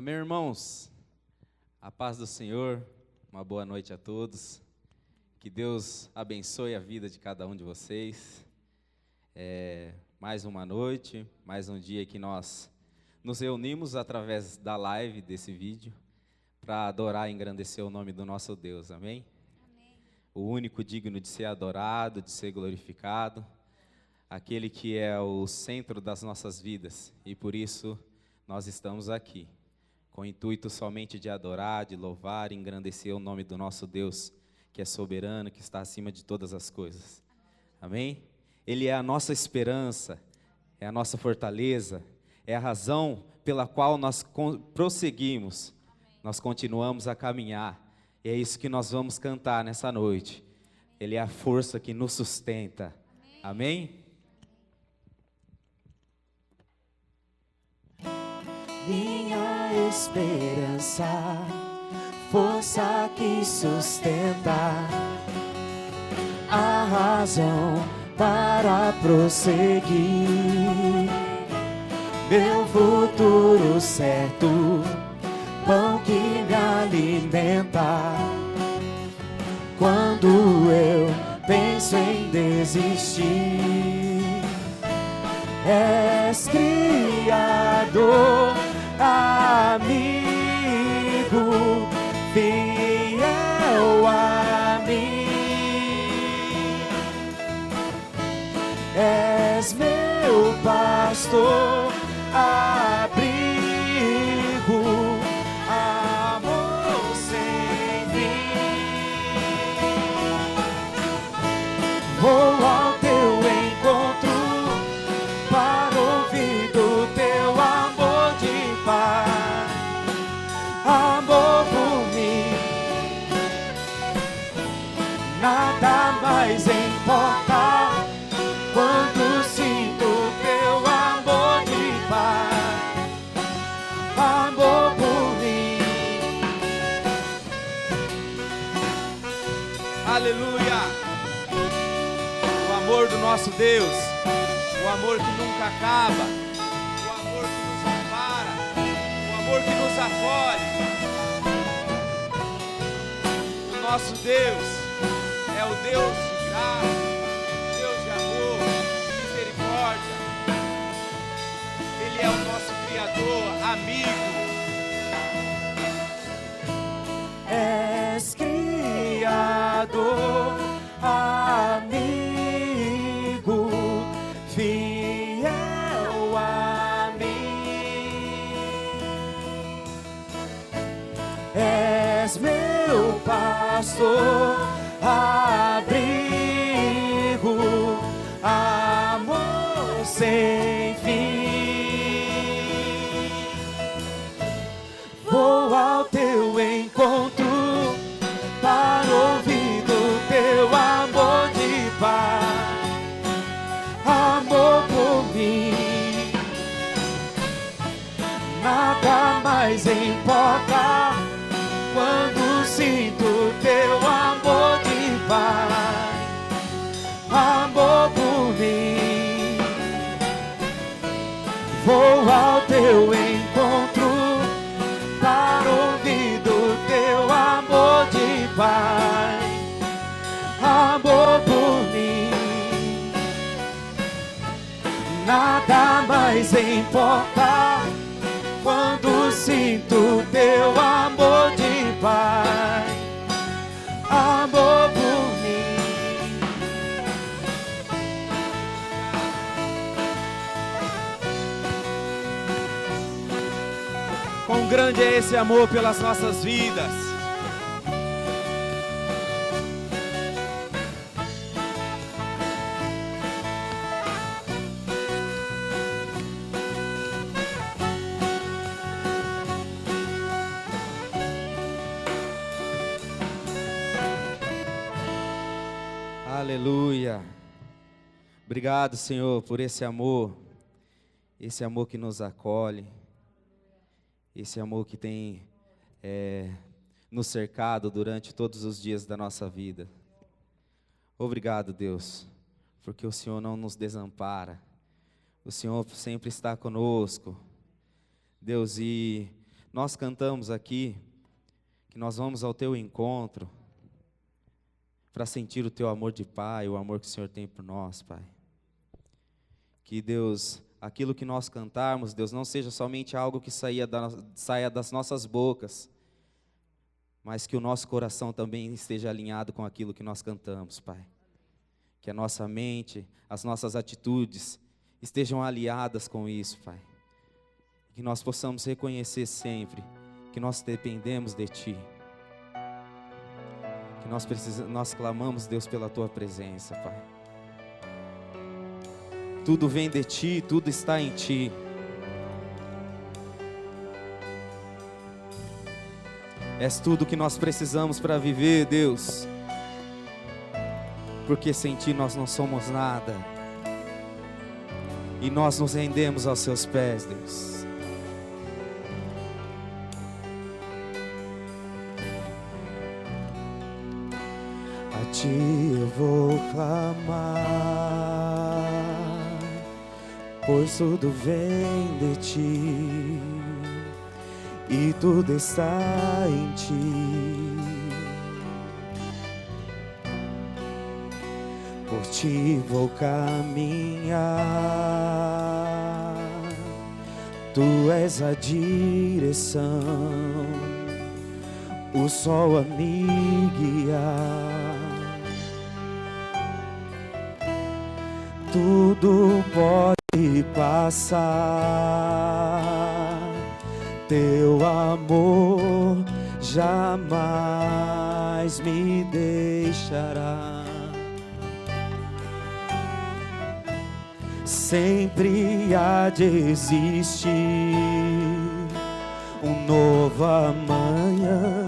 Amém, irmãos? A paz do Senhor, uma boa noite a todos. Que Deus abençoe a vida de cada um de vocês. Mais uma noite, mais um dia que nós nos reunimos através da live desse vídeo para adorar e engrandecer o nome do nosso Deus, amém? Amém. O único digno de ser adorado, de ser glorificado, aquele que é o centro das nossas vidas, e por isso nós estamos aqui, com o intuito somente de adorar, de louvar e engrandecer o nome do nosso Deus, que é soberano, que está acima de todas as coisas, amém? Ele é a nossa esperança, é a nossa fortaleza, é a razão pela qual nós prosseguimos, nós continuamos a caminhar, e é isso que nós vamos cantar nessa noite. Ele é a força que nos sustenta, amém? Minha esperança, força que sustenta, a razão para prosseguir, meu futuro certo, pão que me alimenta, quando eu penso em desistir. És Criador, amigo, fiel a mim. És meu pastor, abrigo, amor sem fim. Vou ao teu encontro para ouvir do teu amor de paz, amor por mim. Nada mais importa quando sinto teu amor de paz, amor por mim. Aleluia! O amor do nosso Deus, o amor que nunca acaba, o amor que nos ampara, o amor que nos acolhe. O nosso Deus é o Deus de graça, Deus de amor, de misericórdia. Ele é o nosso Criador, amigo. És Criador, amigo, fiel a mim. És meu pastor, abrigo, amor sem fim. Vou ao teu encontro para ouvir do teu amor de paz, amor por mim. Nada mais importa quando sinto teu amor de paz, amor por mim. Vou ao teu encontro para ouvir do teu amor de paz, amor por mim. Nada mais importa quando sinto teu amor de paz, amor por mim. Quão grande é esse amor pelas nossas vidas. Aleluia. Obrigado, Senhor, por esse amor que nos acolhe, esse amor que tem nos cercado durante todos os dias da nossa vida. Obrigado, Deus, porque o Senhor não nos desampara, o Senhor sempre está conosco, Deus, e Nós cantamos aqui que nós vamos ao teu encontro para sentir o teu amor de Pai, o amor que o Senhor tem por nós, Pai. Que Deus, aquilo que nós cantarmos, Deus, não seja somente algo que saia das nossas bocas, mas que o nosso coração também esteja alinhado com aquilo que nós cantamos, Pai. Que a nossa mente, as nossas atitudes estejam aliadas com isso, Pai. Que nós possamos reconhecer sempre que nós dependemos de Ti. Que nós clamamos, Deus, pela Tua presença, Pai. Tudo vem de Ti, tudo está em Ti. És tudo que nós precisamos para viver, Deus. Porque sem Ti nós não somos nada. E nós nos rendemos aos Seus pés, Deus. A Ti eu vou clamar, pois tudo vem de Ti e tudo está em Ti. Por Ti vou caminhar, Tu és a direção, o sol a me guiar. Tudo pode passar, Teu amor jamais me deixará. Sempre há de existir um novo amanhã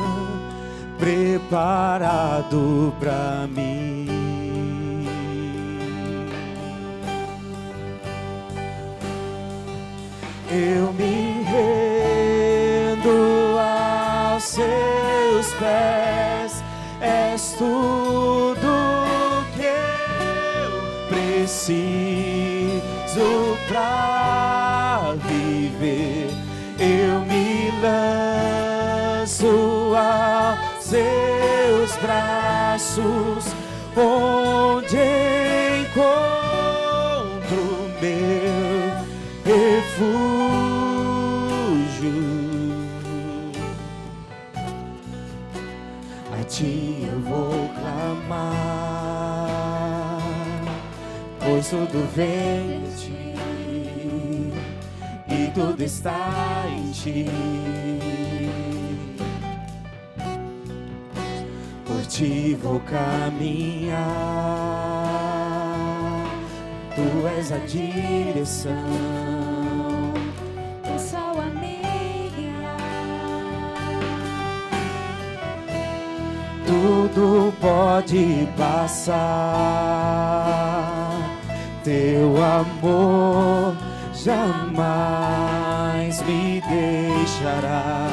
preparado pra mim. Eu me rendo aos Seus pés, és tudo que eu preciso pra viver. Eu me lanço aos Seus braços, onde encontro meu refúgio. A Ti eu vou clamar, pois tudo vem de Ti e tudo está em Ti. Por Ti vou caminhar, Tu és a direção, o sol a me guiar. tudo pode passar, Teu amor jamais me deixará.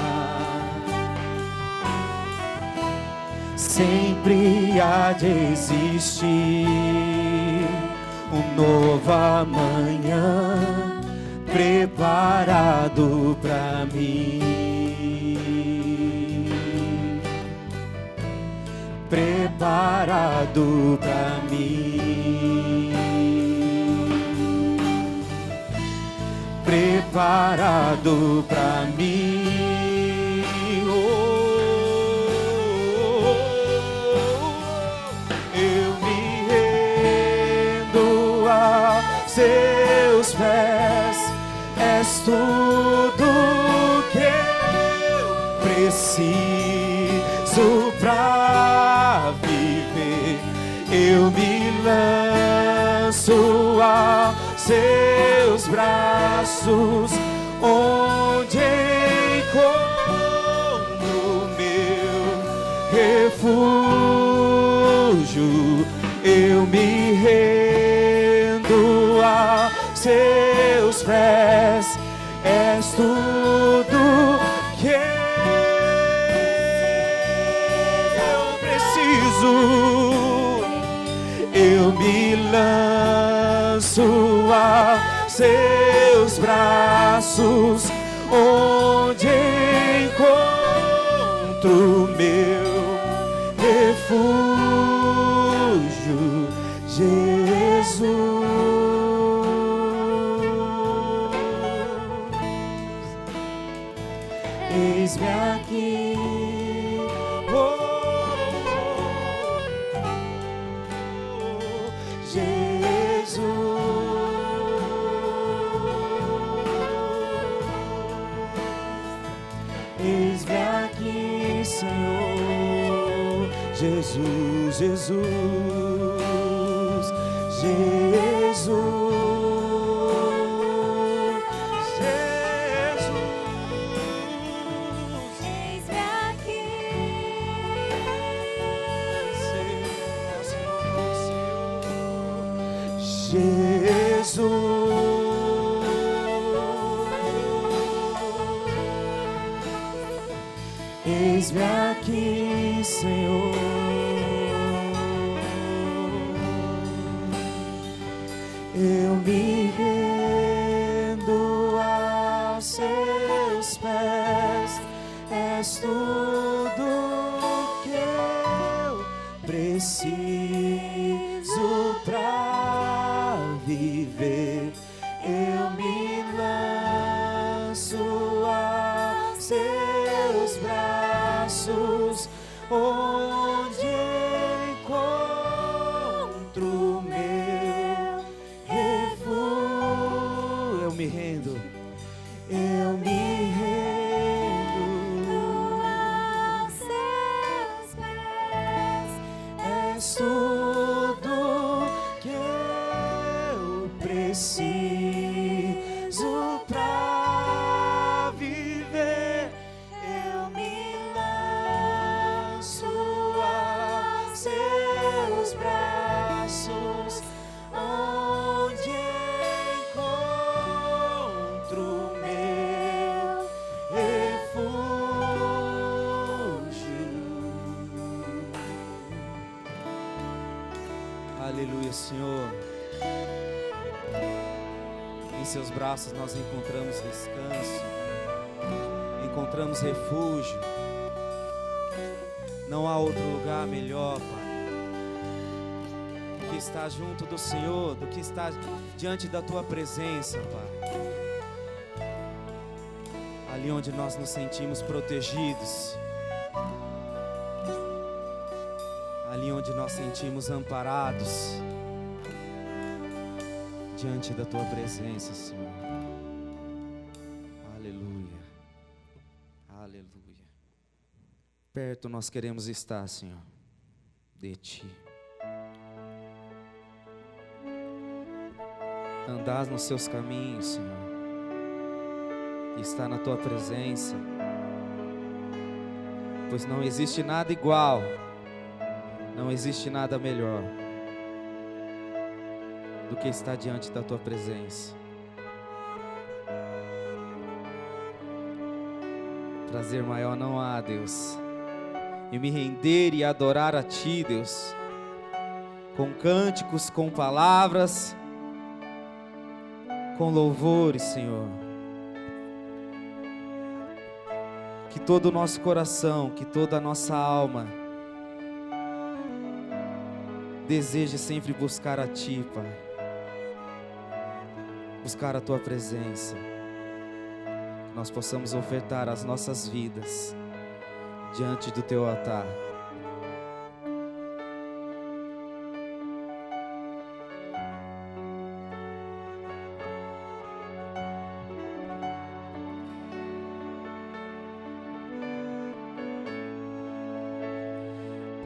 Sempre há de existir um novo amanhã preparado pra mim. Preparado pra mim. Preparado pra mim. Eu me rendo aos Seus pés, és tudo que eu preciso pra viver. Eu me lanço aos Seus braços, onde encontro meu refúgio. Eu me rendo aos Seus pés, és tudo que eu preciso. Eu me lanço aos Seus braços, onde eis-me aqui. Oh, Jesus, eis-me aqui, Senhor. Jesus, Jesus, Jesus. Jesus, eis-me aqui, Senhor. Eu me rendo aos seus pés, és tudo que eu preciso pra viver. Eu me lanço a seus braços, onde encontro meu refúgio. Eu me rendo, eu me rendo aos seus pés, és tudo que eu preciso pra viver. Eu me lanço a seus braços, onde encontro meu refúgio. Aleluia, Senhor. Em seus braços nós encontramos descanso, encontramos refúgio. Não há outro lugar melhor, Pai, do que estar junto do Senhor, do que estar diante da Tua presença, Pai. Ali onde nós nos sentimos protegidos, ali onde nós sentimos amparados, diante da Tua presença, Senhor. Aleluia, aleluia. Perto nós queremos estar, Senhor, de Ti. Andar nos Seus caminhos, Senhor, e estar na Tua presença, pois não existe nada igual, não existe nada melhor do que estar diante da Tua presença. Prazer maior não há, Deus, e me render e adorar a Ti, Deus, com cânticos, com palavras, com louvores, Senhor. Que todo o nosso coração, que toda a nossa alma deseje sempre buscar a Ti, Pai, buscar a Tua presença, que nós possamos ofertar as nossas vidas diante do Teu altar.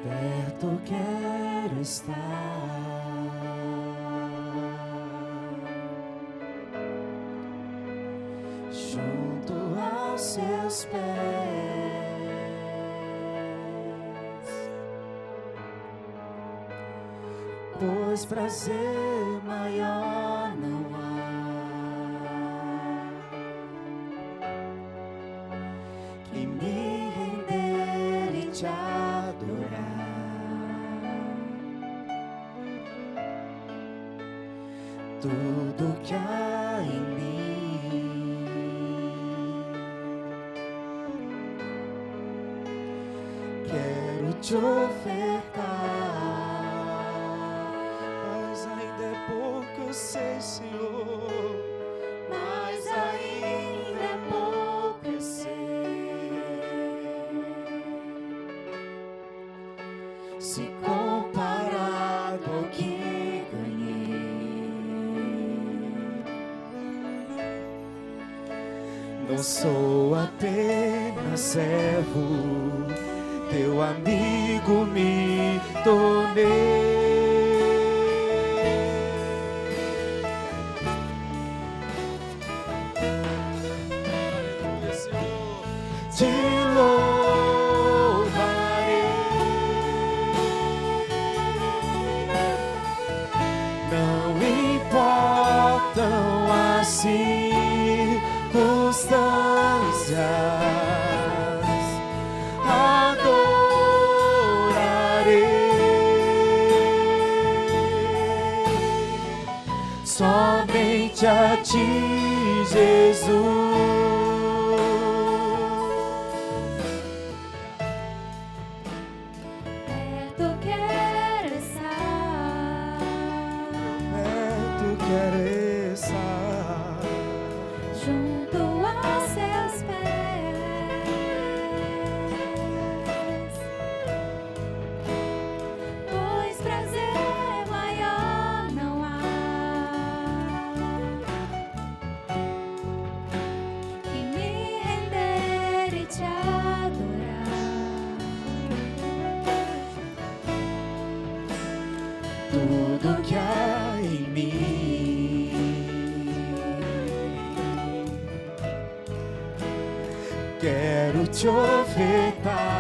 Perto quero estar, junto aos Seus pés, pois prazer maior não há que me render e Te adorar. Tudo que há em mim quero Te ofertar, mas ainda é pouco, eu sei, Senhor, mas ainda é pouco, eu sei. se comparado ao que ganhei. Não sou apenas servo, teu amigo me tornei. Te louvarei, não importam as circunstâncias, adorarei somente a ti, Jesus. Junto aos seus pés, pois prazer maior não há que me render e te adorar. Tudo que há em mim quero te ofertar,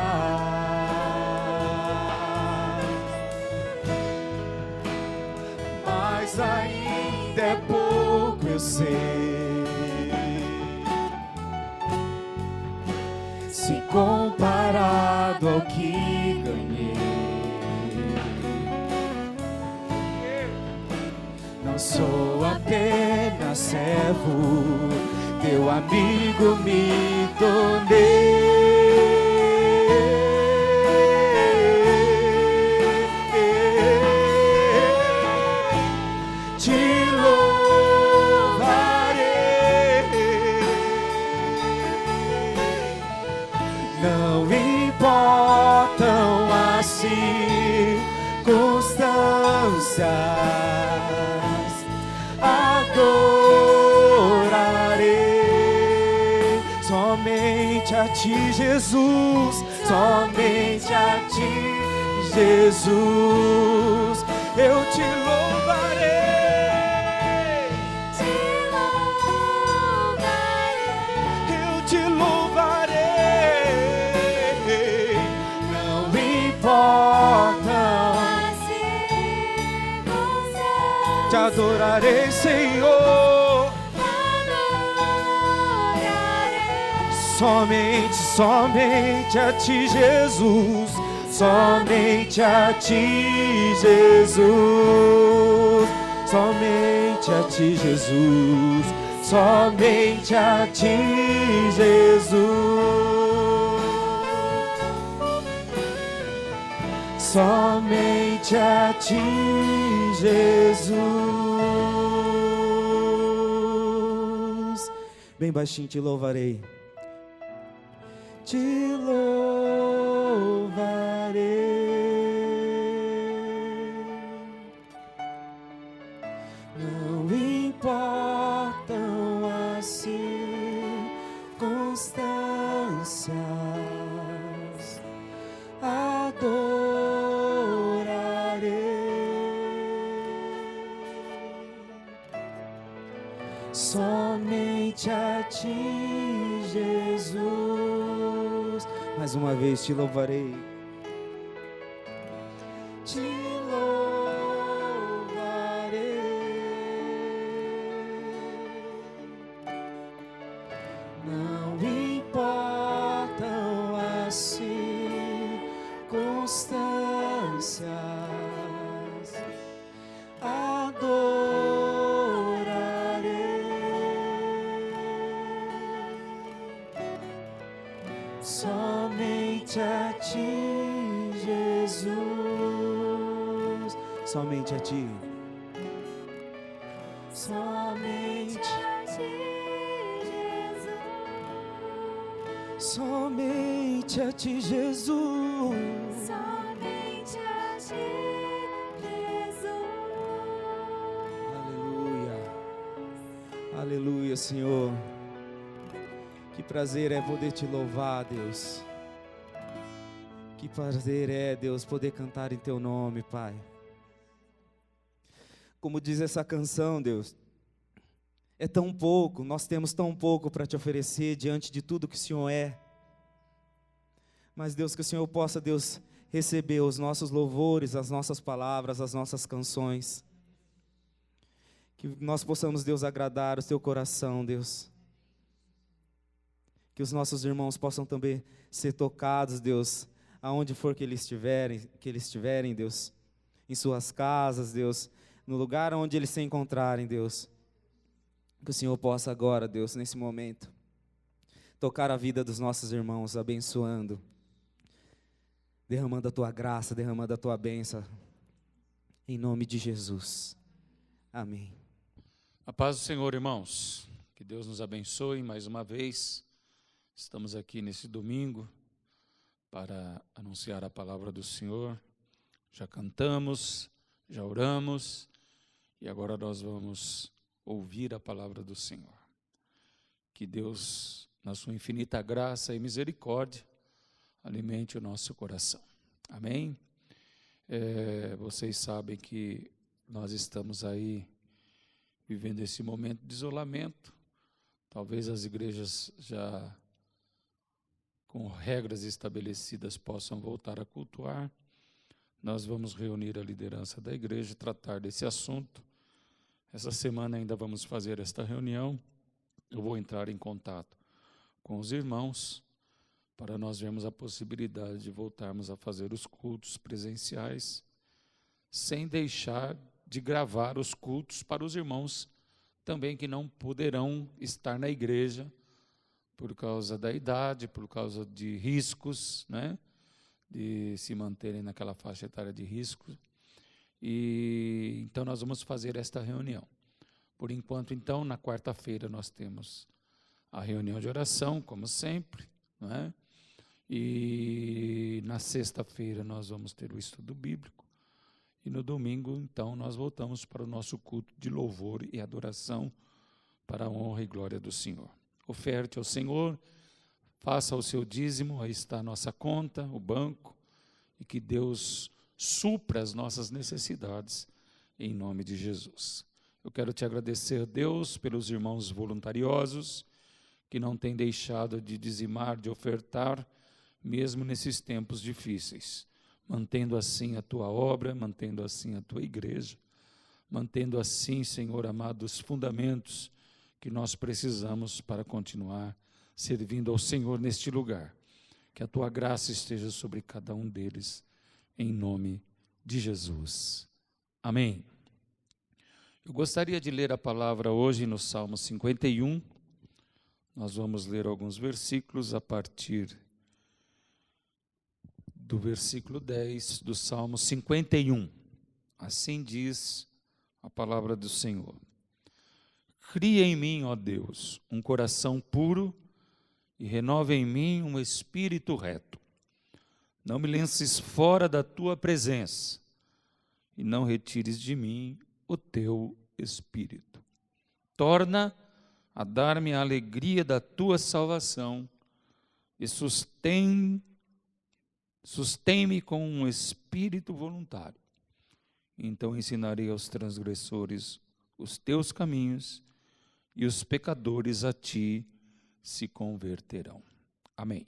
mas ainda é pouco, eu sei, se comparado ao que ganhei. Não sou apenas servo, teu amigo me tornei. Te louvarei, não importam as circunstâncias, adorarei somente a ti, Jesus, somente a ti, Jesus, eu te louvarei, eu te louvarei, não importa, te adorarei, Senhor, somente a ti, Jesus, somente a ti, Jesus, somente a ti, Jesus, somente a ti, Jesus, somente a ti, Jesus. Bem baixinho, te louvarei. Te louvarei, não importam as circunstâncias, adorarei somente a ti, Jesus. Mais uma vez te louvarei, te louvarei, não importam as circunstâncias, somente a ti, Jesus, somente a ti, somente a ti, Jesus, somente a ti, Jesus, somente a Aleluia. Aleluia, Senhor. Que prazer é poder te louvar, Deus. Que prazer é, Deus, poder cantar em teu nome, Pai. Como diz essa canção, Deus, é tão pouco, nós temos tão pouco para te oferecer diante de tudo que o Senhor é. Mas, Deus, que o Senhor possa, Deus, receber os nossos louvores, as nossas palavras, as nossas canções. Que nós possamos, Deus, agradar o teu coração, Deus. Que os nossos irmãos possam também ser tocados, Deus, aonde for que eles estiverem, Deus, em suas casas, Deus, no lugar onde eles se encontrarem, Deus. Que o Senhor possa agora, Deus, nesse momento, tocar a vida dos nossos irmãos, abençoando, derramando a tua graça, derramando a tua bênção, em nome de Jesus. Amém. A paz do Senhor, irmãos. Que Deus nos abençoe mais uma vez. Estamos aqui nesse domingo para anunciar a palavra do Senhor. Já cantamos, já oramos e agora nós vamos ouvir a palavra do Senhor. Que Deus, na sua infinita graça e misericórdia, alimente o nosso coração. Amém? Vocês sabem que nós estamos aí vivendo esse momento de isolamento. Talvez as igrejas já com regras estabelecidas possam voltar a cultuar. Nós vamos reunir a liderança da igreja e tratar desse assunto. Essa semana ainda vamos fazer esta reunião. Eu vou entrar em contato com os irmãos para nós vermos a possibilidade de voltarmos a fazer os cultos presenciais, sem deixar de gravar os cultos para os irmãos também que não poderão estar na igreja por causa da idade, por causa de riscos, né? De se manterem naquela faixa etária de risco. E então nós vamos fazer esta reunião. Por enquanto, então, na quarta-feira nós temos a reunião de oração, como sempre, não é? E na sexta-feira nós vamos ter o estudo bíblico. E no domingo, então, nós voltamos para o nosso culto de louvor e adoração para a honra e glória do Senhor. Oferte ao Senhor, faça o seu dízimo, aí está a nossa conta, o banco, e que Deus supra as nossas necessidades, em nome de Jesus. Eu quero te agradecer, Deus, pelos irmãos voluntariosos, que não têm deixado de dizimar, de ofertar, mesmo nesses tempos difíceis, mantendo assim a tua obra, mantendo assim a tua igreja, mantendo assim, Senhor amado, os fundamentos que nós precisamos para continuar servindo ao Senhor neste lugar. Que a tua graça esteja sobre cada um deles, em nome de Jesus. Amém. Eu gostaria de ler a palavra hoje no Salmo 51. Nós vamos ler alguns versículos a partir do versículo 10 do Salmo 51. Assim diz a palavra do Senhor. Cria em mim, ó Deus, um coração puro e renova em mim um espírito reto. Não me lances fora da tua presença e não retires de mim o teu espírito. Torna a dar-me a alegria da tua salvação e sustém-me com um espírito voluntário. Então ensinarei aos transgressores os teus caminhos e os pecadores a ti se converterão. Amém.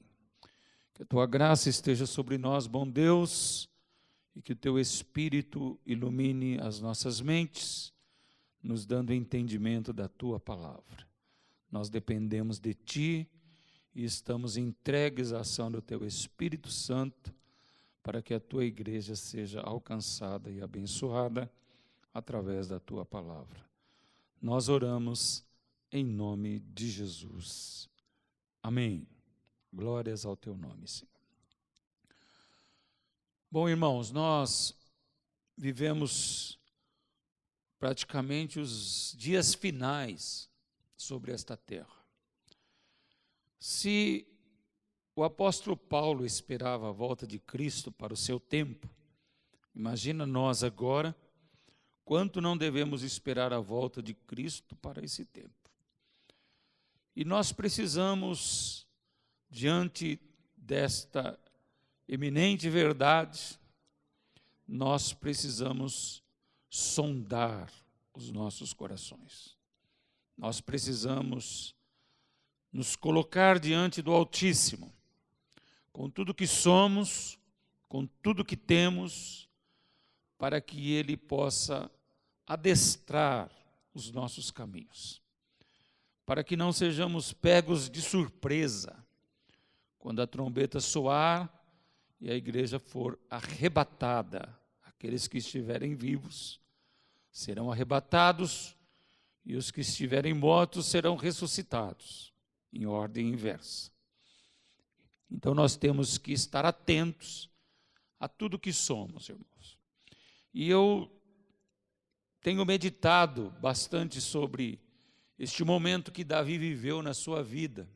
Que a tua graça esteja sobre nós, bom Deus, e que o teu Espírito ilumine as nossas mentes, nos dando entendimento da tua palavra. Nós dependemos de ti e estamos entregues à ação do teu Espírito Santo para que a tua igreja seja alcançada e abençoada através da tua palavra. Nós oramos em nome de Jesus. Amém. Glórias ao teu nome, Senhor. Bom, irmãos, nós vivemos praticamente os dias finais sobre esta terra. Se o apóstolo Paulo esperava a volta de Cristo para o seu tempo, Imagina nós agora, quanto não devemos esperar a volta de Cristo para esse tempo. E nós precisamos, diante desta eminente verdade, nós precisamos sondar os nossos corações. Nós precisamos nos colocar diante do Altíssimo, com tudo que somos, com tudo que temos, para que Ele possa adestrar os nossos caminhos, para que não sejamos pegos de surpresa quando a trombeta soar e a igreja for arrebatada. Aqueles que estiverem vivos serão arrebatados e os que estiverem mortos serão ressuscitados, em ordem inversa. Então nós temos que estar atentos a tudo que somos, irmãos. E eu tenho meditado bastante sobre este momento que Davi viveu na sua vida.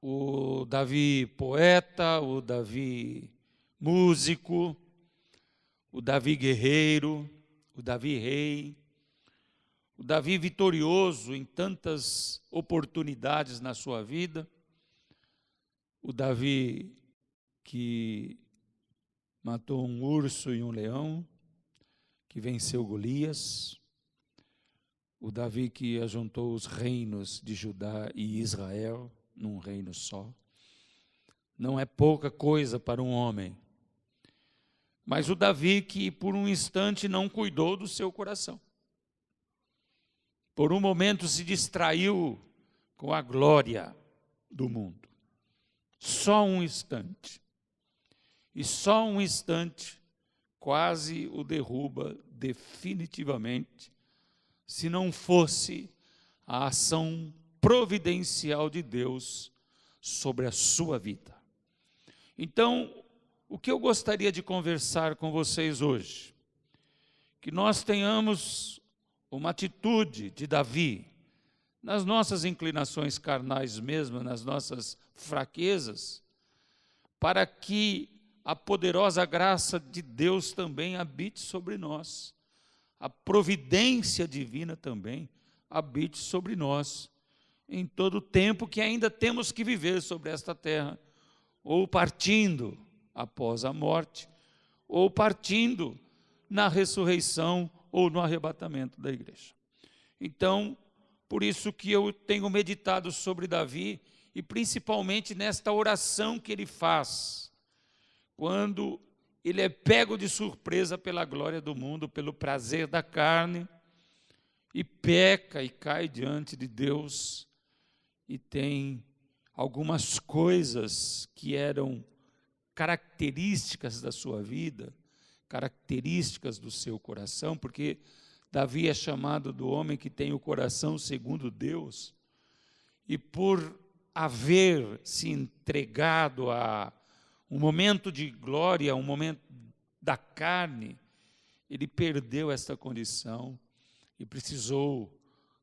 O Davi poeta, o Davi músico, o Davi guerreiro, o Davi rei, o Davi vitorioso em tantas oportunidades na sua vida, o Davi que matou um urso e um leão, que venceu Golias, o Davi que ajuntou os reinos de Judá e Israel num reino só. Não é pouca coisa para um homem. Mas o Davi que por um instante não cuidou do seu coração. Por um momento se distraiu com a glória do mundo. Só um instante. E só um instante quase o derruba definitivamente, se não fosse a ação providencial de Deus sobre a sua vida. Então, o que eu gostaria de conversar com vocês hoje, que nós tenhamos uma atitude de Davi, nas nossas inclinações carnais mesmo, nas nossas fraquezas, para que a poderosa graça de Deus também habite sobre nós, a providência divina também habite sobre nós, em todo o tempo que ainda temos que viver sobre esta terra, ou partindo após a morte, ou partindo na ressurreição ou no arrebatamento da igreja. Então, por isso que eu tenho meditado sobre Davi, e principalmente nesta oração que ele faz, quando ele é pego de surpresa pela glória do mundo, pelo prazer da carne, e peca e cai diante de Deus, e tem algumas coisas que eram características da sua vida, características do seu coração, porque Davi é chamado do homem que tem o coração segundo Deus, e por haver se entregado a um momento de glória, um momento da carne, ele perdeu esta condição e precisou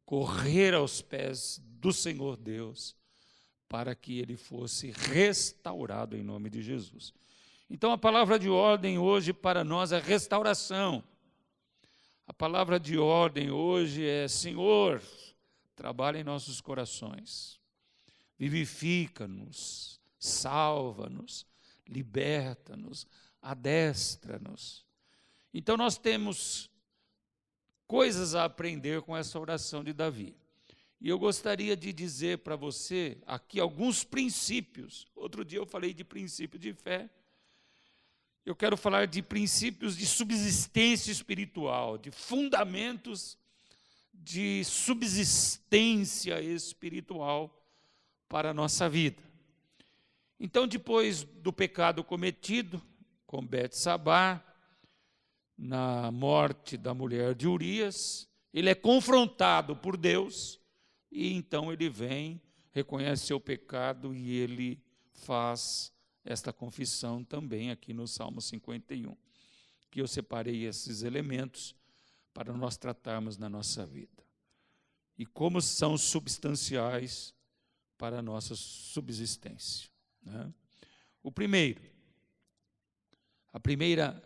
correr aos pés do Senhor Deus para que ele fosse restaurado em nome de Jesus. Então a palavra de ordem hoje para nós é restauração. A palavra de ordem hoje é: Senhor, trabalha em nossos corações, vivifica-nos, salva-nos, liberta-nos, adestra-nos. Então nós temos coisas a aprender com essa oração de Davi. E eu gostaria de dizer para você aqui alguns princípios. Outro dia eu falei de princípio de fé. Eu quero falar de princípios de subsistência espiritual, de fundamentos de subsistência espiritual para a nossa vida. Então, depois do pecado cometido com Betsabá, na morte da mulher de Urias, ele é confrontado por Deus, e então ele vem, reconhece seu pecado e ele faz esta confissão também aqui no Salmo 51, que eu separei esses elementos para nós tratarmos na nossa vida. E como são substanciais para a nossa subsistência, né? A primeira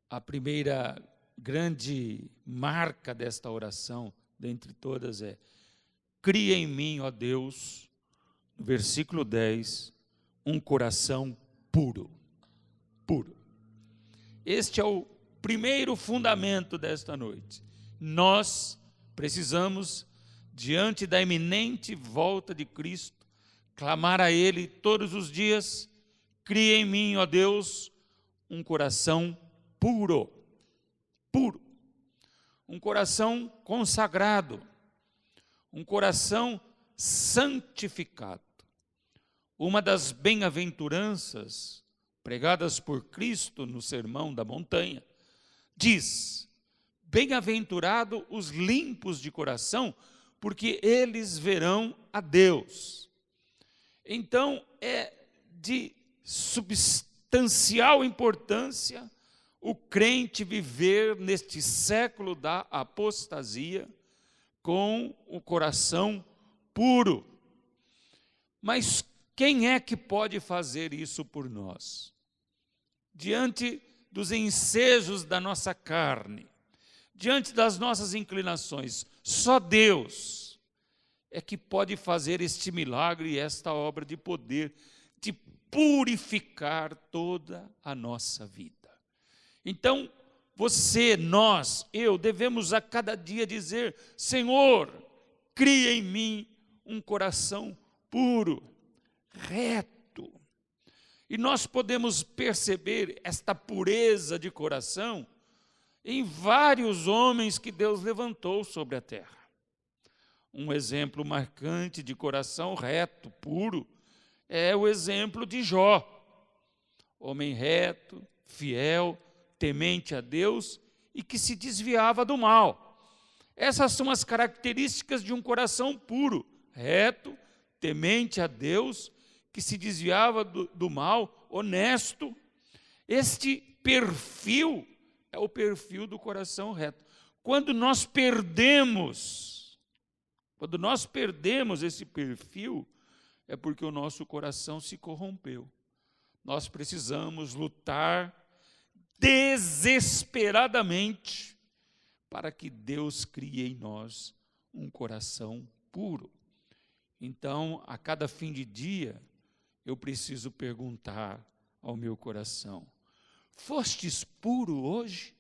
A primeira grande marca desta oração, dentre todas, é: cria em mim, ó Deus, no versículo 10, um coração puro. Puro. Este é o primeiro fundamento desta noite. Nós precisamos, diante da iminente volta de Cristo, clamar a Ele todos os dias: cria em mim, ó Deus, um coração puro. Puro. Um coração consagrado. Um coração santificado. Uma das bem-aventuranças pregadas por Cristo no Sermão da Montanha diz: bem-aventurado os limpos de coração, porque eles verão a Deus. Então, é de substancial importância o crente viver neste século da apostasia com o coração puro. Mas quem é que pode fazer isso por nós? Diante dos ensejos da nossa carne, diante das nossas inclinações, só Deus é que pode fazer este milagre e esta obra de poder, de purificar toda a nossa vida. Então, você, nós, eu, devemos a cada dia dizer: Senhor, cria em mim um coração puro, reto. E nós podemos perceber esta pureza de coração em vários homens que Deus levantou sobre a terra. Um exemplo marcante de coração reto, puro, é o exemplo de Jó. Homem reto, fiel, temente a Deus e que se desviava do mal. Essas são as características de um coração puro, reto, temente a Deus, que se desviava do mal, honesto. Este perfil é o perfil do coração reto. Quando nós perdemos esse perfil, é porque o nosso coração se corrompeu. Nós precisamos lutar desesperadamente para que Deus crie em nós um coração puro. Então, a cada fim de dia, eu preciso perguntar ao meu coração: fostes puro hoje?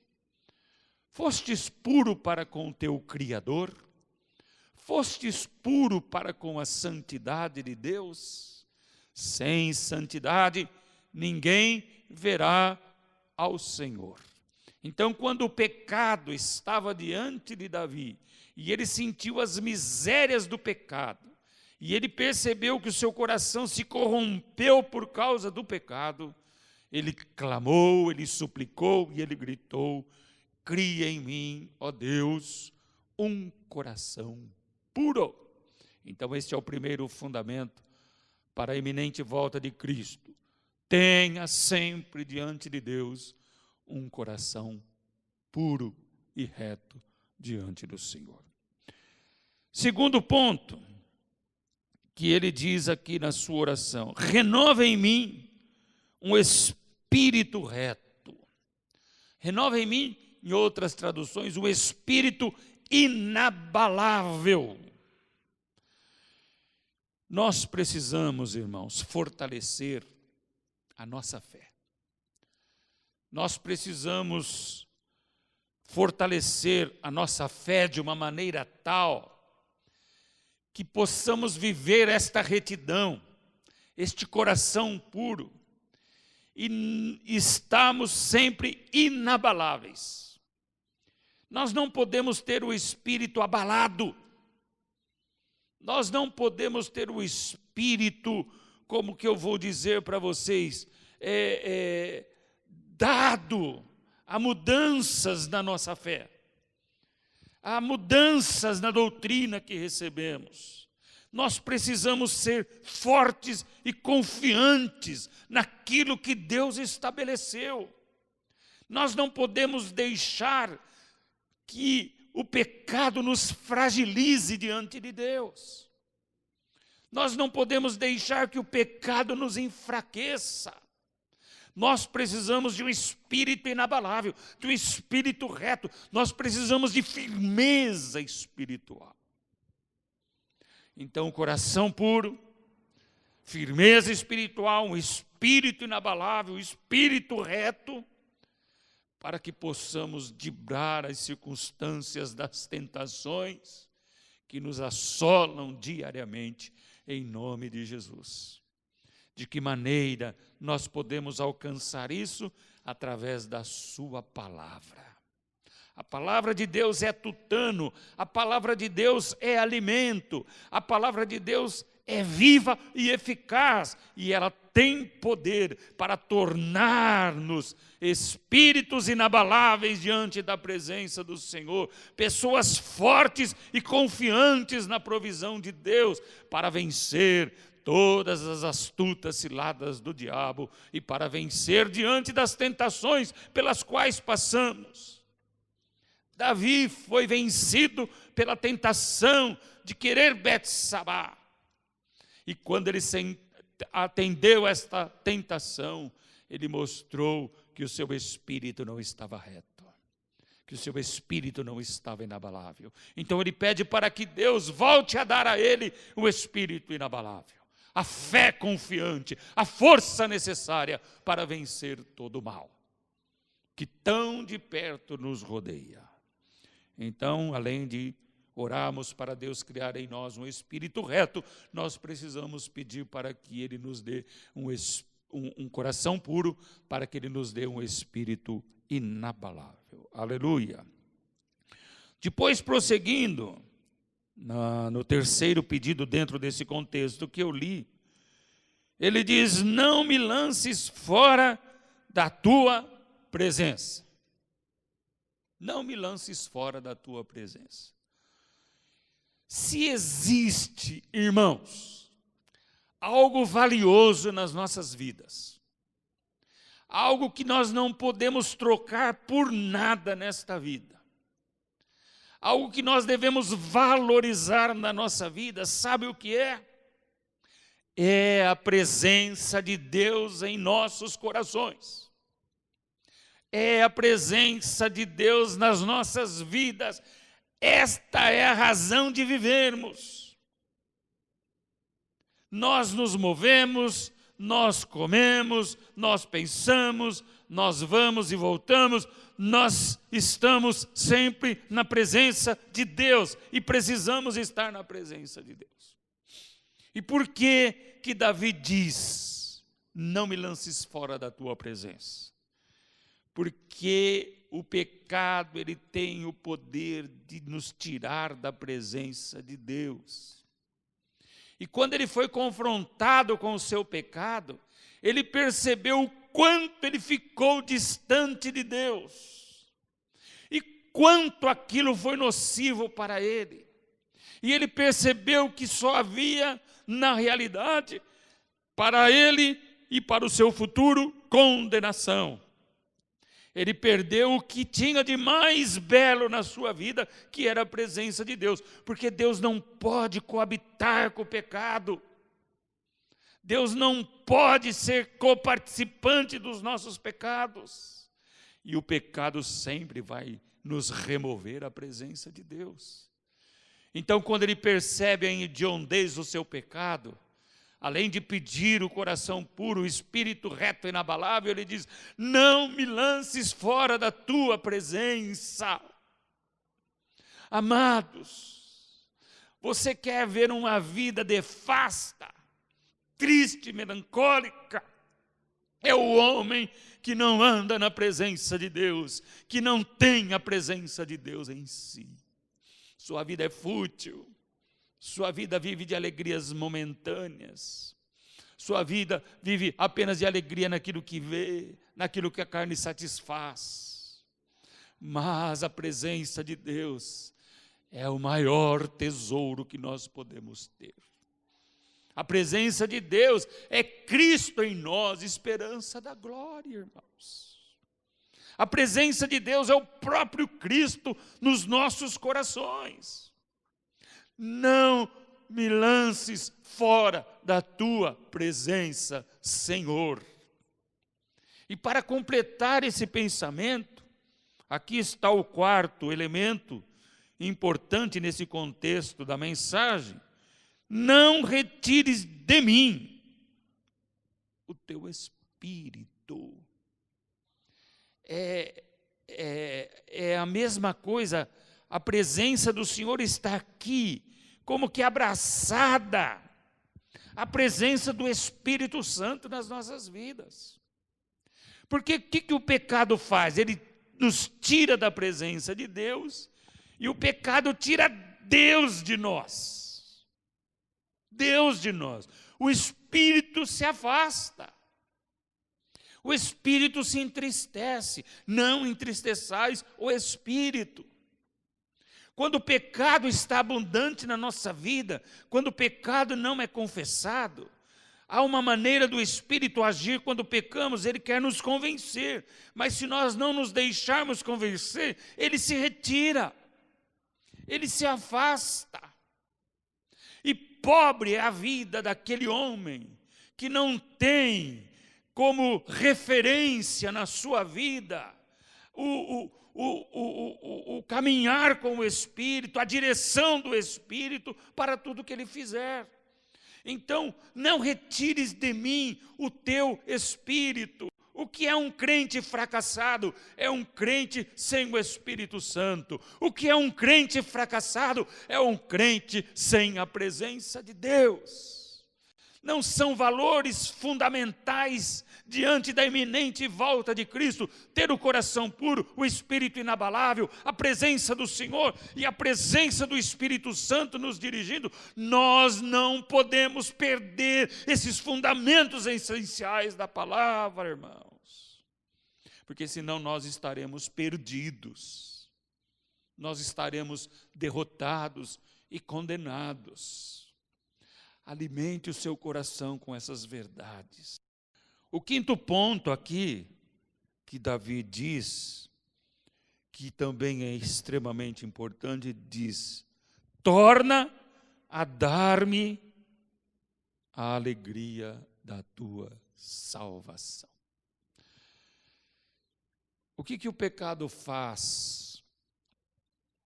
Fostes puro para com o teu Criador? Fostes puro para com a santidade de Deus? Sem santidade, ninguém verá ao Senhor. Então, quando o pecado estava diante de Davi, e ele sentiu as misérias do pecado, e ele percebeu que o seu coração se corrompeu por causa do pecado, ele clamou, ele suplicou e ele gritou: cria em mim, ó Deus, um coração puro. Então, este é o primeiro fundamento para a iminente volta de Cristo. Tenha sempre diante de Deus um coração puro e reto diante do Senhor. Segundo ponto que ele diz aqui na sua oração: renova em mim um espírito reto. Renova em mim, em outras traduções, um espírito inabalável. Nós precisamos, irmãos, fortalecer a nossa fé. Nós precisamos fortalecer a nossa fé de uma maneira tal que possamos viver esta retidão, este coração puro, e estamos sempre inabaláveis. Nós não podemos ter o espírito abalado. Nós não podemos ter o espírito, como que eu vou dizer para vocês, dado a mudanças na nossa fé, a mudanças na doutrina que recebemos. Nós precisamos ser fortes e confiantes naquilo que Deus estabeleceu. Nós não podemos deixar que o pecado nos fragilize diante de Deus. Nós não podemos deixar que o pecado nos enfraqueça. Nós precisamos de um espírito inabalável, de um espírito reto. Nós precisamos de firmeza espiritual. Então, coração puro, firmeza espiritual, um espírito inabalável, um espírito reto, para que possamos driblar as circunstâncias das tentações que nos assolam diariamente, em nome de Jesus. De que maneira nós podemos alcançar isso? Através da sua palavra. A palavra de Deus é tutano, a palavra de Deus é alimento, a palavra de Deus é viva e eficaz, e ela tem poder para tornar-nos espíritos inabaláveis diante da presença do Senhor, pessoas fortes e confiantes na provisão de Deus, para vencer todas as astutas ciladas do diabo e para vencer diante das tentações pelas quais passamos. Davi foi vencido pela tentação de querer Betsabá. E quando ele atendeu esta tentação, ele mostrou que o seu espírito não estava reto, que o seu espírito não estava inabalável. Então ele pede para que Deus volte a dar a ele o espírito inabalável, a fé confiante, a força necessária para vencer todo o mal que tão de perto nos rodeia. Então, além de orarmos para Deus criar em nós um espírito reto, nós precisamos pedir para que Ele nos dê um coração puro, para que Ele nos dê um espírito inabalável. Aleluia. Depois, prosseguindo, no terceiro pedido dentro desse contexto que eu li, ele diz: não me lances fora da tua presença. Não me lances fora da tua presença. Se existe, irmãos, algo valioso nas nossas vidas, algo que nós não podemos trocar por nada nesta vida, algo que nós devemos valorizar na nossa vida, sabe o que é? É a presença de Deus em nossos corações. É a presença de Deus nas nossas vidas. Esta é a razão de vivermos. Nós nos movemos, nós comemos, nós pensamos, nós vamos e voltamos, nós estamos sempre na presença de Deus e precisamos estar na presença de Deus. E por que Davi diz: não me lances fora da tua presença? Porque o pecado, ele tem o poder de nos tirar da presença de Deus. E quando ele foi confrontado com o seu pecado, ele percebeu o quanto ele ficou distante de Deus. E quanto aquilo foi nocivo para ele. E ele percebeu que só havia, na realidade, para ele e para o seu futuro, condenação. Ele perdeu o que tinha de mais belo na sua vida, que era a presença de Deus. Porque Deus não pode coabitar com o pecado. Deus não pode ser coparticipante dos nossos pecados. E o pecado sempre vai nos remover a presença de Deus. Então, quando ele percebe a hediondez do seu pecado, além de pedir o coração puro, o espírito reto e inabalável, ele diz: não me lances fora da tua presença. Amados, você quer ver uma vida nefasta, triste, melancólica? É o homem que não anda na presença de Deus, que não tem a presença de Deus em si. Sua vida é fútil. Sua vida vive de alegrias momentâneas. Sua vida vive apenas de alegria naquilo que vê, naquilo que a carne satisfaz. Mas a presença de Deus é o maior tesouro que nós podemos ter. A presença de Deus é Cristo em nós, esperança da glória, irmãos. A presença de Deus é o próprio Cristo nos nossos corações. Não me lances fora da tua presença, Senhor. E para completar esse pensamento, aqui está o quarto elemento importante nesse contexto da mensagem: não retires de mim o teu espírito. É a mesma coisa, a presença do Senhor está aqui, como que abraçada, a presença do Espírito Santo nas nossas vidas. Porque o que o pecado faz? Ele nos tira da presença de Deus, e o pecado tira Deus de nós. Deus de nós. O Espírito se afasta. O Espírito se entristece. Não entristeçais o Espírito. Quando o pecado está abundante na nossa vida, quando o pecado não é confessado, há uma maneira do Espírito agir. Quando pecamos, ele quer nos convencer. Mas se nós não nos deixarmos convencer, ele se retira. Ele se afasta. E pobre é a vida daquele homem que não tem como referência na sua vida o caminhar com o Espírito, a direção do Espírito para tudo que ele fizer. Então, não retires de mim o teu Espírito. O que é um crente fracassado? É um crente sem o Espírito Santo. O que é um crente fracassado? É um crente sem a presença de Deus. Não são valores fundamentais diante da iminente volta de Cristo, ter o coração puro, o espírito inabalável, a presença do Senhor e a presença do Espírito Santo nos dirigindo. Nós não podemos perder esses fundamentos essenciais da palavra, irmãos, porque senão nós estaremos perdidos, nós estaremos derrotados e condenados. Alimente o seu coração com essas verdades. O quinto ponto aqui, que Davi diz, que também é extremamente importante, diz: torna a dar-me a alegria da tua salvação. O que o pecado faz,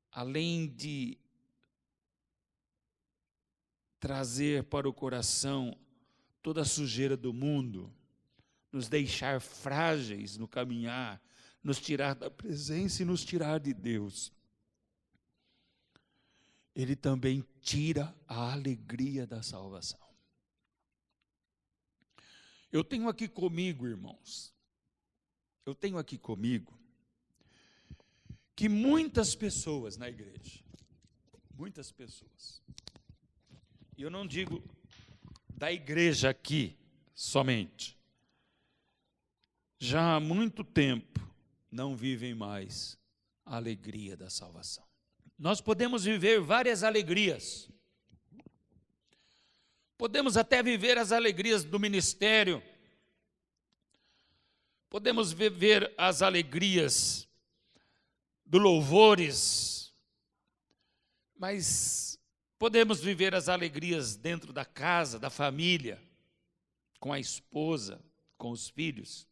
além de trazer para o coração toda a sujeira do mundo, nos deixar frágeis no caminhar, nos tirar da presença e nos tirar de Deus? Ele também tira a alegria da salvação. Eu tenho aqui comigo, irmãos, que muitas pessoas na igreja, muitas pessoas, e eu não digo da igreja aqui somente, já há muito tempo não vivem mais a alegria da salvação. Nós podemos viver várias alegrias. Podemos até viver as alegrias do ministério. Podemos viver as alegrias do louvores. Mas podemos viver as alegrias dentro da casa, da família, com a esposa, com os filhos.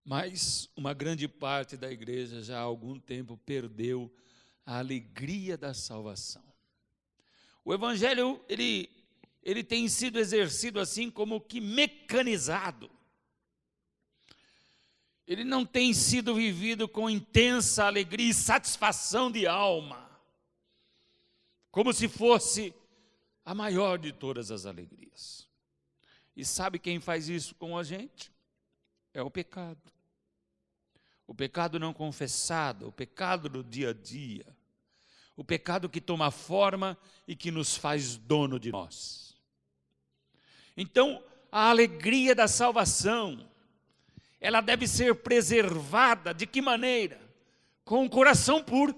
Mas uma grande parte da igreja já há algum tempo perdeu a alegria da salvação. O evangelho, ele tem sido exercido assim como que mecanizado. Ele não tem sido vivido com intensa alegria e satisfação de alma, como se fosse a maior de todas as alegrias. E sabe quem faz isso com a gente? É o pecado. O pecado não confessado, o pecado do dia a dia, o pecado que toma forma e que nos faz dono de nós. Então, a alegria da salvação, ela deve ser preservada de que maneira? Com o coração puro,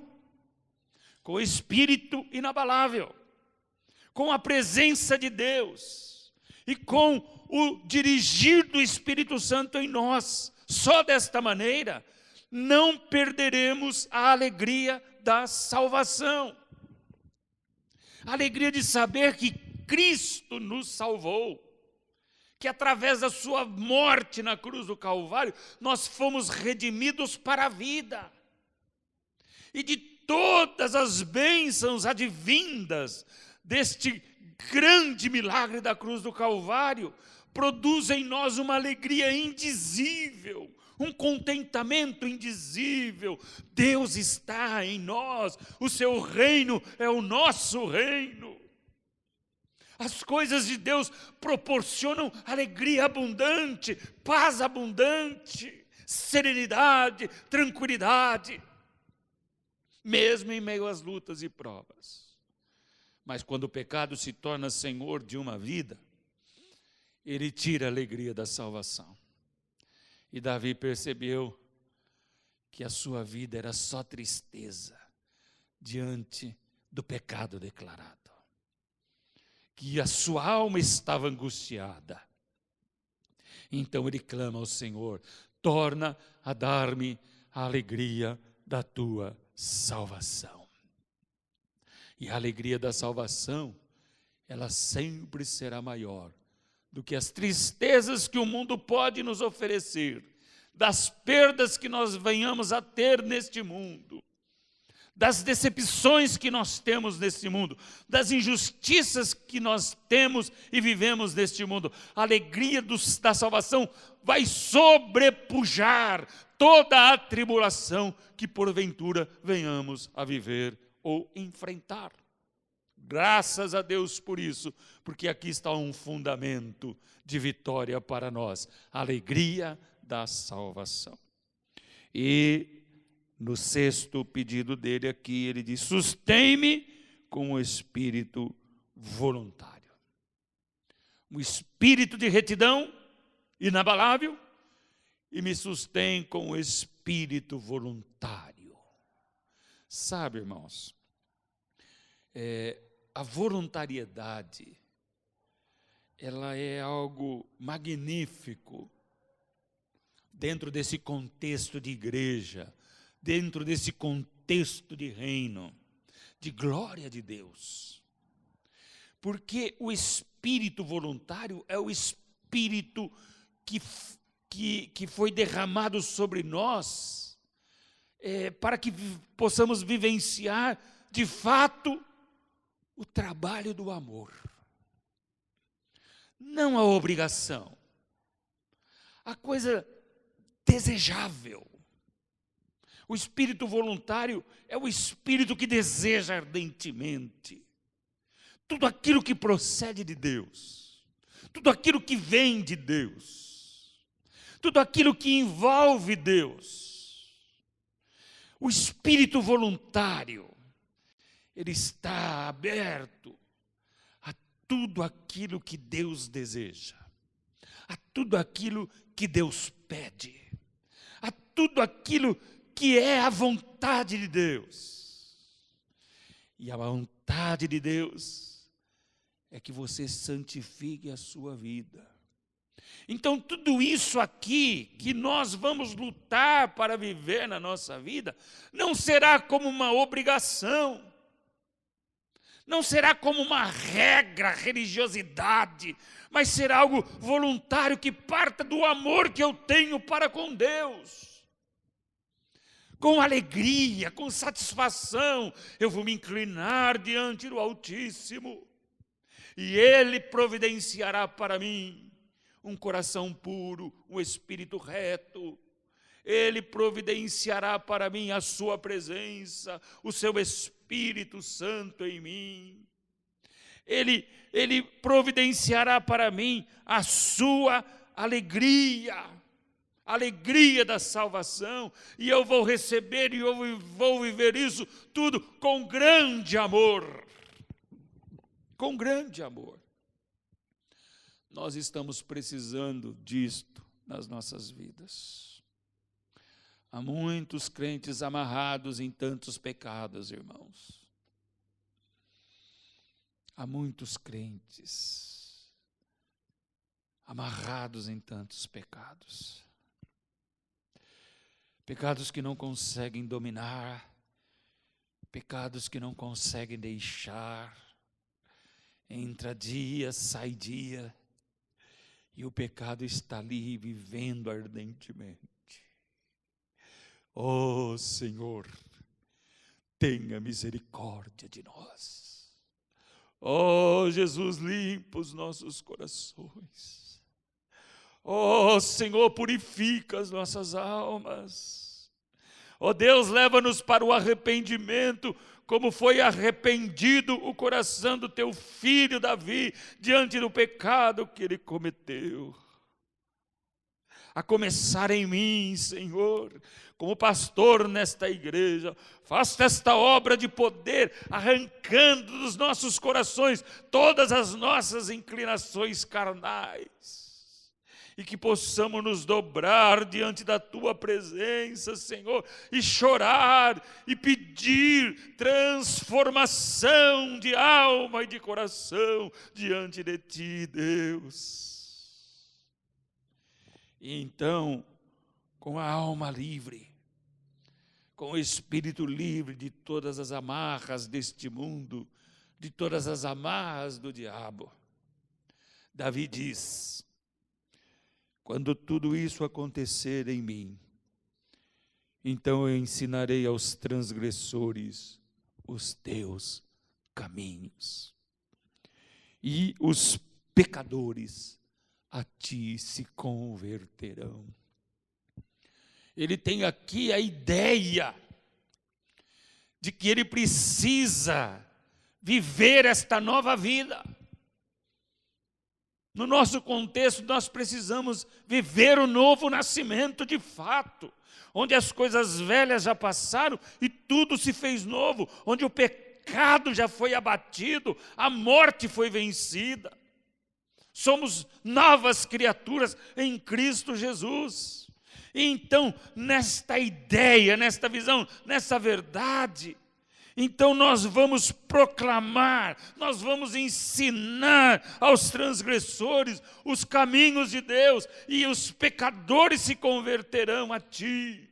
com o espírito inabalável, com a presença de Deus e com o dirigir do Espírito Santo em nós. Só desta maneira não perderemos a alegria da salvação. A alegria de saber que Cristo nos salvou, que através da sua morte na cruz do Calvário, nós fomos redimidos para a vida. E de todas as bênçãos advindas deste grande milagre da cruz do Calvário, produz em nós uma alegria indizível, um contentamento indizível. Deus está em nós, o seu reino é o nosso reino. As coisas de Deus proporcionam alegria abundante, paz abundante, serenidade, tranquilidade, mesmo em meio às lutas e provas. Mas quando o pecado se torna senhor de uma vida, ele tira a alegria da salvação. E Davi percebeu que a sua vida era só tristeza diante do pecado declarado, que a sua alma estava angustiada. Então ele clama ao Senhor: torna a dar-me a alegria da tua salvação. E a alegria da salvação, ela sempre será maior do que as tristezas que o mundo pode nos oferecer, das perdas que nós venhamos a ter neste mundo, das decepções que nós temos neste mundo, das injustiças que nós temos e vivemos neste mundo. A alegria da salvação vai sobrepujar toda a tribulação que porventura venhamos a viver ou enfrentar. Graças a Deus por isso, porque aqui está um fundamento de vitória para nós, a alegria da salvação. E no sexto pedido dele aqui, ele diz: sustém-me com o espírito voluntário. Um espírito de retidão inabalável, e me sustém com o espírito voluntário. Sabe, irmãos, a voluntariedade, ela é algo magnífico dentro desse contexto de igreja, dentro desse contexto de reino, de glória de Deus. Porque o espírito voluntário é o espírito que foi derramado sobre nós, para que possamos vivenciar de fato o trabalho do amor. Não a obrigação, a coisa desejável. O espírito voluntário é o espírito que deseja ardentemente tudo aquilo que procede de Deus, tudo aquilo que vem de Deus, tudo aquilo que envolve Deus. O espírito voluntário, ele está aberto a tudo aquilo que Deus deseja, a tudo aquilo que Deus pede, a tudo aquilo que é a vontade de Deus. E a vontade de Deus é que você santifique a sua vida. Então, tudo isso aqui que nós vamos lutar para viver na nossa vida, não será como uma obrigação, não será como uma regra, religiosidade, mas será algo voluntário que parta do amor que eu tenho para com Deus. Com alegria, com satisfação, eu vou me inclinar diante do Altíssimo, e Ele providenciará para mim um coração puro, um espírito reto. Ele providenciará para mim a sua presença, o seu Espírito Santo em mim. Ele providenciará para mim a sua alegria, a alegria da salvação, e eu vou receber e eu vou viver isso tudo com grande amor. Com grande amor. Nós estamos precisando disto nas nossas vidas. Há muitos crentes amarrados em tantos pecados, irmãos. Há muitos crentes amarrados em tantos pecados. Pecados que não conseguem dominar, pecados que não conseguem deixar. Entra dia, sai dia, e o pecado está ali vivendo ardentemente. Oh Senhor, tenha misericórdia de nós. Oh Jesus, limpa os nossos corações. Oh Senhor, purifica as nossas almas. Oh Deus, leva-nos para o arrependimento, como foi arrependido o coração do teu filho Davi diante do pecado que ele cometeu. A começar em mim, Senhor, como pastor nesta igreja, faça esta obra de poder, arrancando dos nossos corações todas as nossas inclinações carnais. E que possamos nos dobrar diante da Tua presença, Senhor, e chorar e pedir transformação de alma e de coração diante de Ti, Deus. E então, com a alma livre, com o espírito livre de todas as amarras deste mundo, de todas as amarras do diabo, Davi diz: quando tudo isso acontecer em mim, então eu ensinarei aos transgressores os teus caminhos, e os pecadores a ti se converterão. Ele tem aqui a ideia de que ele precisa viver esta nova vida. No nosso contexto, nós precisamos viver o novo nascimento de fato, onde as coisas velhas já passaram e tudo se fez novo, onde o pecado já foi abatido, a morte foi vencida. Somos novas criaturas em Cristo Jesus. E então, nesta ideia, nesta visão, nessa verdade, então nós vamos proclamar, nós vamos ensinar aos transgressores os caminhos de Deus, e os pecadores se converterão a ti.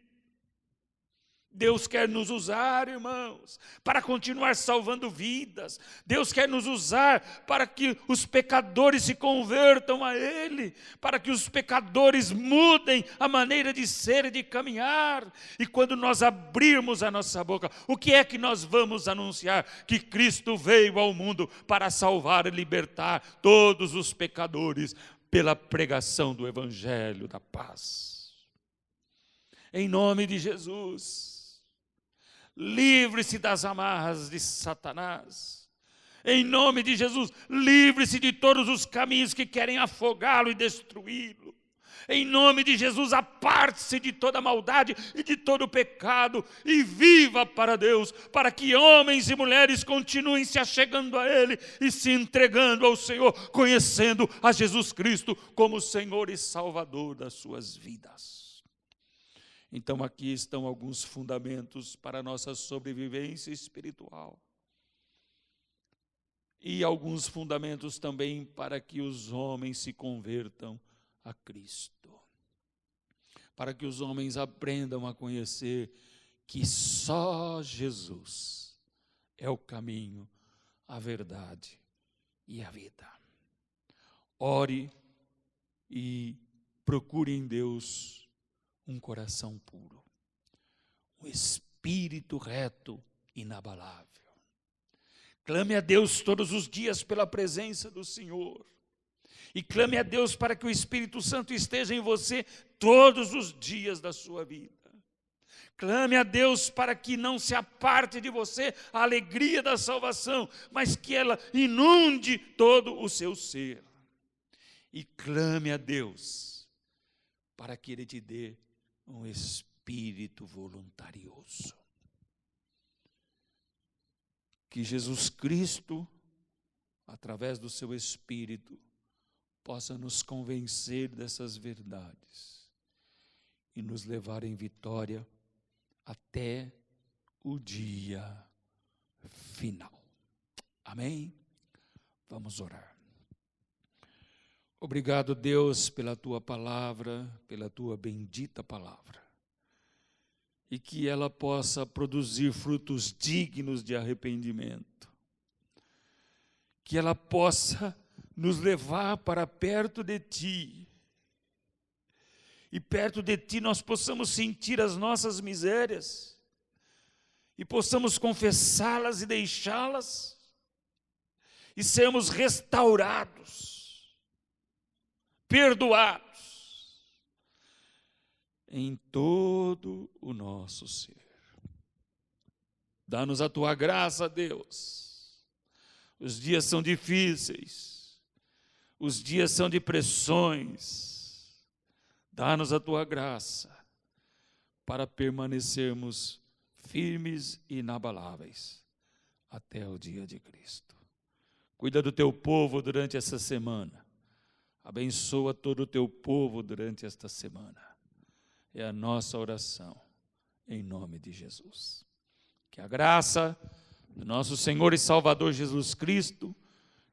Deus quer nos usar, irmãos, para continuar salvando vidas. Deus quer nos usar para que os pecadores se convertam a Ele, para que os pecadores mudem a maneira de ser e de caminhar. E quando nós abrirmos a nossa boca, o que é que nós vamos anunciar? Que Cristo veio ao mundo para salvar e libertar todos os pecadores pela pregação do Evangelho da paz. Em nome de Jesus. Livre-se das amarras de Satanás. Em nome de Jesus, livre-se de todos os caminhos que querem afogá-lo e destruí-lo. Em nome de Jesus, aparte-se de toda maldade e de todo pecado e viva para Deus, para que homens e mulheres continuem se achegando a Ele e se entregando ao Senhor, conhecendo a Jesus Cristo como Senhor e Salvador das suas vidas. Então aqui estão alguns fundamentos para a nossa sobrevivência espiritual. E alguns fundamentos também para que os homens se convertam a Cristo. Para que os homens aprendam a conhecer que só Jesus é o caminho, a verdade e a vida. Ore e procure em Deus um coração puro, um espírito reto, inabalável. Clame a Deus todos os dias pela presença do Senhor. E clame a Deus para que o Espírito Santo esteja em você todos os dias da sua vida. Clame a Deus para que não se aparte de você a alegria da salvação, mas que ela inunde todo o seu ser. E clame a Deus para que Ele te dê um espírito voluntarioso. Que Jesus Cristo, através do seu Espírito, possa nos convencer dessas verdades e nos levar em vitória até o dia final. Amém? Vamos orar. Obrigado, Deus, pela Tua palavra, pela Tua bendita palavra. E que ela possa produzir frutos dignos de arrependimento. Que ela possa nos levar para perto de Ti. E perto de Ti nós possamos sentir as nossas misérias, e possamos confessá-las e deixá-las, e sermos restaurados, perdoados, em todo o nosso ser. Dá-nos a Tua graça, Deus. Os dias são difíceis, os dias são de pressões. Dá-nos a Tua graça para permanecermos firmes e inabaláveis até o dia de Cristo. Cuida do Teu povo durante essa semana. Abençoa todo o Teu povo durante esta semana. É a nossa oração, em nome de Jesus. Que a graça do nosso Senhor e Salvador Jesus Cristo,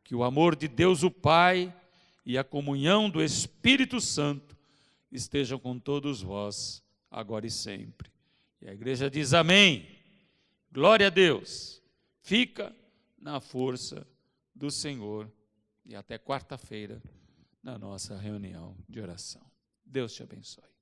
que o amor de Deus o Pai e a comunhão do Espírito Santo estejam com todos vós, agora e sempre. E a igreja diz amém. Glória a Deus. Fica na força do Senhor e até quarta-feira na nossa reunião de oração. Deus te abençoe.